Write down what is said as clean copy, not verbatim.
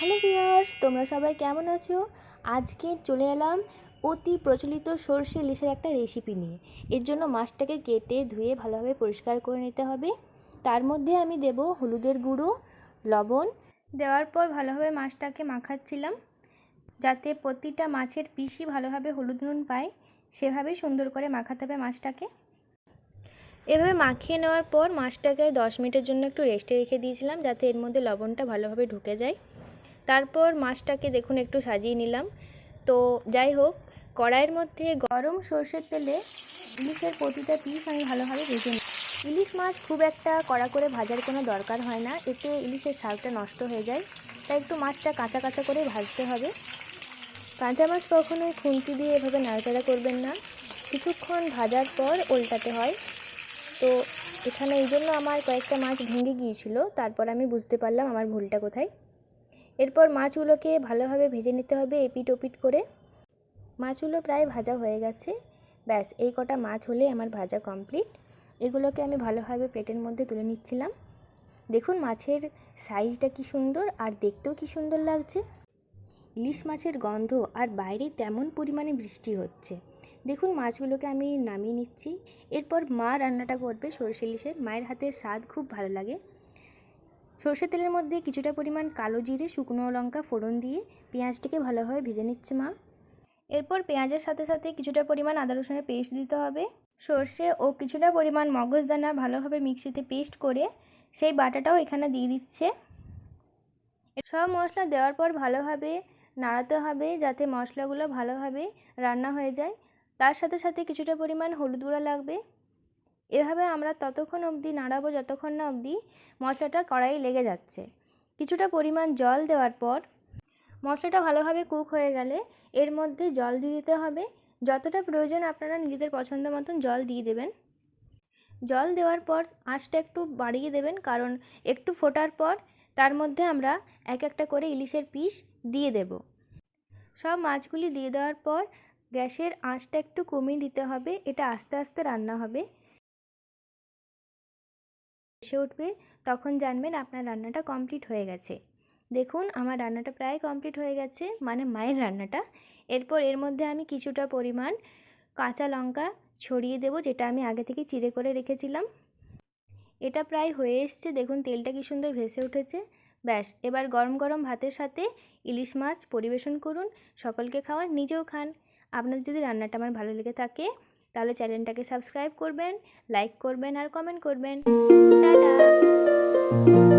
Hello viewers, তোমরা সবাই কেমন আছো? আজকে চলে এলাম অতি প্রচলিত সরষে ইলিশের একটা রেসিপি নিয়ে। এর জন্য মাছটাকে কেটে ধুয়ে ভালোভাবে পরিষ্কার করে নিতে হবে। তার মধ্যে আমি দেব হলুদের গুঁড়ো, লবণ। দেওয়ার পর ভালোভাবে মাছটাকে মাখাচ্ছিলাম, যাতে প্রতিটা মাছের পিসই ভালোভাবে হলুদ নুন পায়। সেভাবেই সুন্দর করে মাখাতে হবে মাছটাকে। এভাবে মাখিয়ে নেওয়ার পর মাছটাকে 10 মিনিটের জন্য একটু রেস্টে রেখে দিয়েছিলাম, যাতে এর মধ্যে লবণটা ভালোভাবে ঢুকে যায়। তারপর মাছটাকে দেখুন একটু সাজিয়ে নিলাম। তো যাই হোক, কড়াইয়ের মধ্যে গরম সর্ষের তেলে ইলিশের প্রতিটা পিস আমি ভালোভাবে ভেজে নিই। ইলিশ মাছ খুব একটা কড়া করে ভাজার কোনো দরকার হয় না, এতে ইলিশের স্বাদটা নষ্ট হয়ে যায়। তাই একটু মাছটা কাঁচা কাঁচা করে ভাজতে হবে। কাঁচা মাছ কখনোই খুন্তি দিয়ে এভাবে নাড়াচাড়া করবেন না, কিছুক্ষণ ভাজার পর উল্টাতে হয়। তো এখানে এই জন্য আমার কয়েকটা মাছ ভেঙে গিয়েছিল, তারপর আমি বুঝতে পারলাম আমার ভুলটা কোথায়। এরপর মাছগুলোকে ভালোভাবে ভেজে নিতে হবে এপিট ওপিট করে। মাছগুলো প্রায় ভাজা হয়ে গেছে। ব্যাস, এই কটা মাছ হলে আমার ভাজা কমপ্লিট। এগুলোকে আমি ভালোভাবে প্লেটের মধ্যে তুলে নিচ্ছিলাম। দেখুন মাছের সাইজটা কি সুন্দর, আর দেখতেও কি সুন্দর লাগছে। ইলিশ মাছের গন্ধ, আর বাইরে তেমন পরিমাণে বৃষ্টি হচ্ছে। দেখুন মাছগুলোকে আমি নামিয়ে নিচ্ছি। এরপর মা রান্নাটা করবে সরষে ইলিশের। মায়ের হাতের স্বাদ খুব ভালো লাগে। সর্ষের তেলের মধ্যে কিছুটা পরিমাণ কালো জিরে, শুকনো লঙ্কা ফোড়ন দিয়ে পেঁয়াজটিকে ভালোভাবে ভেজে নিচ্ছে মা। এরপর পেঁয়াজের সাথে সাথে কিছুটা পরিমাণ আদা রসুনের পেস্ট দিতে হবে। সর্ষে ও কিছুটা পরিমাণ মগজদানা ভালোভাবে মিক্সিতে পেস্ট করে সেই বাটাটাও এখানে দিয়ে দিচ্ছে। সব মশলা দেওয়ার পর ভালোভাবে নাড়াতে হবে, যাতে মশলাগুলো ভালোভাবে রান্না হয়ে যায়। তার সাথে সাথে কিছুটা পরিমাণ হলুদ গুঁড়ো লাগবে। এভাবে আমরা ততক্ষণ অবধি নাড়াবো যতক্ষণ না অবধি মশলাটা কড়াইয়ে লেগে যাচ্ছে। কিছুটা পরিমাণ জল দেওয়ার পর মশলাটা ভালোভাবে কুক হয়ে গেলে এর মধ্যে জল দিয়ে দিতে হবে। যতটা প্রয়োজন আপনারা নিজেদের পছন্দ মতন জল দিয়ে দেবেন। জল দেওয়ার পর আঁচটা একটু বাড়িয়ে দেবেন, কারণ একটু ফোটার পর তার মধ্যে আমরা এক একটা করে ইলিশের পিস দিয়ে দেব। সব মাছগুলি দিয়ে দেওয়ার পর গ্যাসের আঁচটা একটু কমিয়ে দিতে হবে। এটা আস্তে আস্তে রান্না হবে। এসে উঠবে, তখন জানবেন আপনার রান্নাটা কমপ্লিট হয়ে গেছে। দেখুন আমার রান্নাটা প্রায় কমপ্লিট হয়ে গেছে, মানে মায়ের রান্নাটা। এরপর এর মধ্যে আমি কিছুটা পরিমাণ কাঁচা লঙ্কা ছড়িয়ে দেব, যেটা আমি আগে থেকে চিড়ে করে রেখেছিলাম। এটা প্রায় হয়ে এসছে, দেখুন তেলটা কি সুন্দর ভেসে উঠেছে। ব্যাস, এবার গরম গরম ভাতের সাথে ইলিশ মাছ পরিবেশন করুন, সকলকে খাওয়ান, নিজেও খান। আপনাদের যদি রান্নাটা আমার ভালো লেগে থাকে তাহলে চ্যানেলটাকে সাবস্ক্রাইব করবেন, লাইক করবেন আর কমেন্ট করবেন। টাটা।